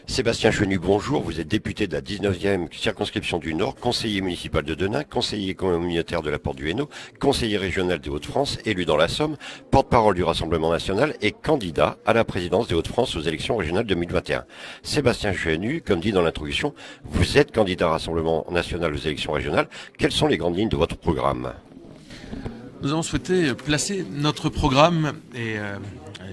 Sébastien Chenu, bonjour. Vous êtes député de la 19e circonscription du Nord, conseiller municipal de Denain, conseiller communautaire de la Porte du Hainaut, conseiller régional des Hauts-de-France, élu dans la Somme, porte-parole du Rassemblement national et candidat à la présidence des Hauts-de-France aux élections régionales 2021. Sébastien Chenu, comme dit dans l'introduction, vous êtes candidat au Rassemblement national aux élections régionales. Quelles sont les grandes lignes de votre programme ? Nous avons souhaité placer notre programme et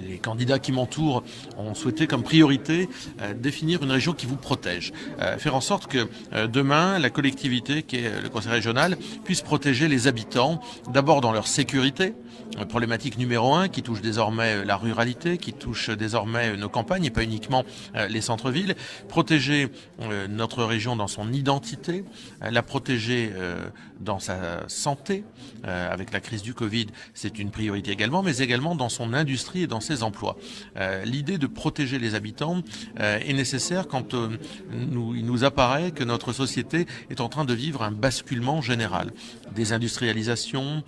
les candidats qui m'entourent ont souhaité comme priorité définir une région qui vous protège. Faire en sorte que demain, la collectivité, qui est le conseil régional, puisse protéger les habitants, d'abord dans leur sécurité, problématique numéro 1 qui touche désormais la ruralité, qui touche désormais nos campagnes et pas uniquement les centres-villes, protéger notre région dans son identité, la protéger dans sa santé, avec la crise du Covid, c'est une priorité également, mais également dans son industrie et dans ses emplois. L'idée de protéger les habitants est nécessaire quand il nous apparaît que notre société est en train de vivre un basculement général. Désindustrialisation,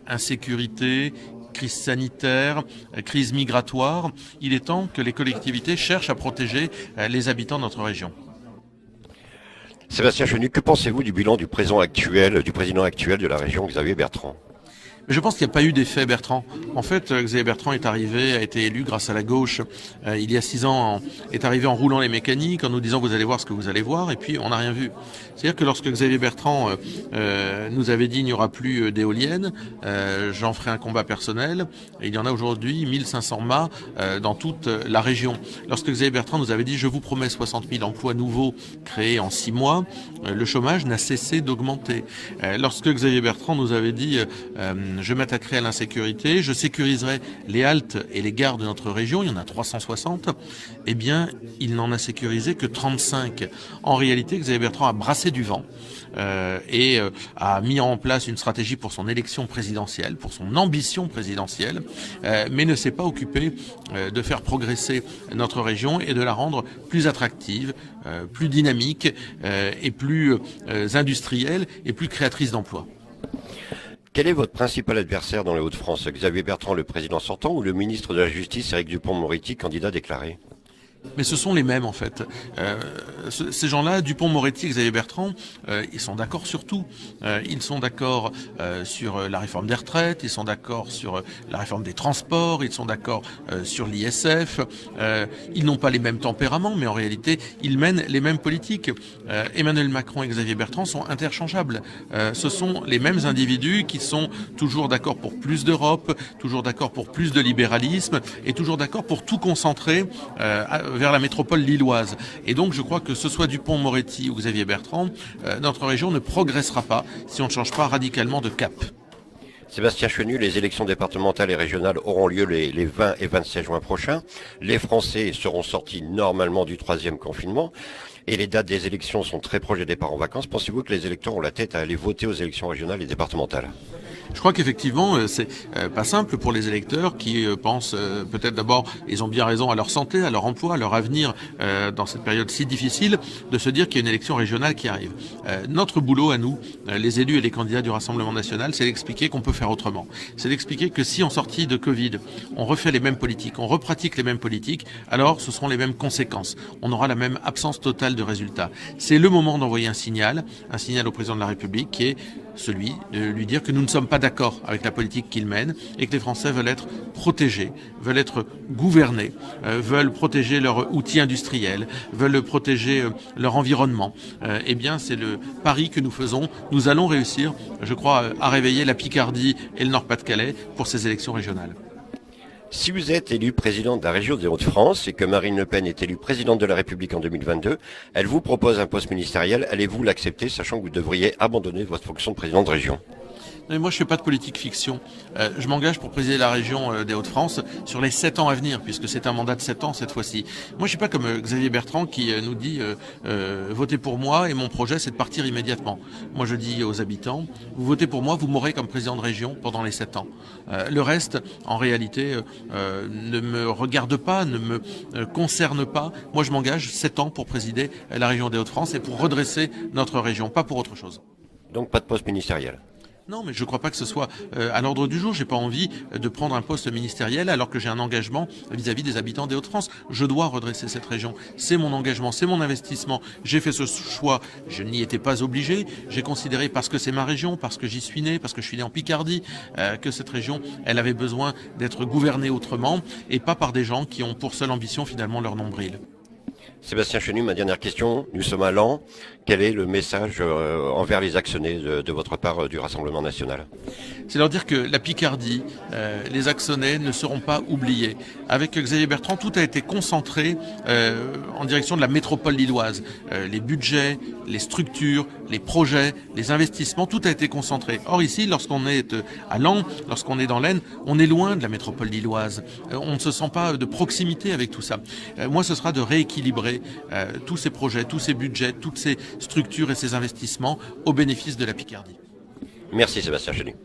insécurité, crise sanitaire, crise migratoire. Il est temps que les collectivités cherchent à protéger les habitants de notre région. Sébastien Chenu, que pensez-vous du bilan du président actuel de la région, Xavier Bertrand ? Je pense qu'il n'y a pas eu d'effet Bertrand. En fait, Xavier Bertrand est arrivé, a été élu grâce à la gauche il y a 6 ans, est arrivé en roulant les mécaniques, en nous disant vous allez voir ce que vous allez voir, et puis on n'a rien vu. C'est-à-dire que lorsque Xavier Bertrand nous avait dit il n'y aura plus d'éoliennes, j'en ferai un combat personnel, et il y en a aujourd'hui 1500 mâts dans toute la région. Lorsque Xavier Bertrand nous avait dit je vous promets 60 000 emplois nouveaux créés en 6 mois, le chômage n'a cessé d'augmenter. Lorsque Xavier Bertrand nous avait dit je m'attaquerai à l'insécurité, je sécuriserai les haltes et les gares de notre région, il y en a 360, eh bien, il n'en a sécurisé que 35. En réalité, Xavier Bertrand a brassé du vent et a mis en place une stratégie pour son élection présidentielle, pour son ambition présidentielle, mais ne s'est pas occupé de faire progresser notre région et de la rendre plus attractive, plus dynamique et plus industrielle et plus créatrice d'emplois. Quel est votre principal adversaire dans les Hauts-de-France, Xavier Bertrand, le président sortant, ou le ministre de la Justice, Éric Dupond-Moretti, candidat déclaré ? Mais ce sont les mêmes en fait. Ces gens-là, Dupond-Moretti et Xavier Bertrand, ils sont d'accord sur tout. Ils sont d'accord sur la réforme des retraites, ils sont d'accord sur la réforme des transports, ils sont d'accord sur l'ISF. Ils n'ont pas les mêmes tempéraments, mais en réalité, ils mènent les mêmes politiques. Emmanuel Macron et Xavier Bertrand sont interchangeables. Ce sont les mêmes individus qui sont toujours d'accord pour plus d'Europe, toujours d'accord pour plus de libéralisme et toujours d'accord pour tout concentrer vers la métropole lilloise. Et donc je crois que ce soit Dupond-Moretti ou Xavier Bertrand, notre région ne progressera pas si on ne change pas radicalement de cap. Sébastien Chenu, les élections départementales et régionales auront lieu les 20 et 27 juin prochains. Les Français seront sortis normalement du 3e confinement et les dates des élections sont très proches des départs en vacances. Pensez-vous que les électeurs ont la tête à aller voter aux élections régionales et départementales ? Je crois qu'effectivement, c'est pas simple pour les électeurs qui pensent peut-être d'abord, ils ont bien raison, à leur santé, à leur emploi, à leur avenir dans cette période si difficile, de se dire qu'il y a une élection régionale qui arrive. Notre boulot à nous, les élus et les candidats du Rassemblement national, c'est d'expliquer qu'on peut faire autrement. C'est d'expliquer que si en sortie de Covid, on refait les mêmes politiques, on repratique les mêmes politiques, alors ce seront les mêmes conséquences. On aura la même absence totale de résultats. C'est le moment d'envoyer un signal au président de la République qui est celui de lui dire que nous ne sommes pas d'accord avec la politique qu'il mène et que les Français veulent être protégés, veulent être gouvernés, veulent protéger leur outil industriel, veulent protéger leur environnement. Eh bien, c'est le pari que nous faisons. Nous allons réussir, je crois, à réveiller la Picardie et le Nord-Pas-de-Calais pour ces élections régionales. Si vous êtes élu président de la région des Hauts-de-France et que Marine Le Pen est élue présidente de la République en 2022, elle vous propose un poste ministériel. Allez-vous l'accepter, sachant que vous devriez abandonner votre fonction de président de région ? Mais moi, je fais pas de politique fiction. Je m'engage pour présider la région des Hauts-de-France sur les 7 ans à venir, puisque c'est un mandat de 7 ans cette fois-ci. Moi, je suis pas comme Xavier Bertrand qui nous dit votez pour moi et mon projet, c'est de partir immédiatement. Moi, je dis aux habitants, vous votez pour moi, vous m'aurez comme président de région pendant les 7 ans. Le reste, en réalité, ne me regarde pas, ne me concerne pas. Moi, je m'engage 7 ans pour présider la région des Hauts-de-France et pour redresser notre région, pas pour autre chose. Donc pas de poste ministériel. Non, mais je ne crois pas que ce soit à l'ordre du jour. J'ai pas envie de prendre un poste ministériel alors que j'ai un engagement vis-à-vis des habitants des Hauts-de-France. Je dois redresser cette région. C'est mon engagement, c'est mon investissement. J'ai fait ce choix. Je n'y étais pas obligé. J'ai considéré, parce que c'est ma région, parce que j'y suis né, parce que je suis né en Picardie, que cette région, elle avait besoin d'être gouvernée autrement et pas par des gens qui ont pour seule ambition finalement leur nombril. Sébastien Chenu, ma dernière question. Nous sommes à Laon. Quel est le message envers les Axonais de votre part du Rassemblement national? C'est leur dire que la Picardie, les Axonais ne seront pas oubliés. Avec Xavier Bertrand, tout a été concentré en direction de la métropole lilloise. Les budgets, les structures, les projets, les investissements, tout a été concentré. Or ici, lorsqu'on est à Laon, lorsqu'on est dans l'Aisne, on est loin de la métropole lilloise. On ne se sent pas de proximité avec tout ça. Moi, ce sera de rééquilibrer tous ces projets, tous ces budgets, toutes ces structures et ces investissements au bénéfice de la Picardie. Merci Sébastien Chenu.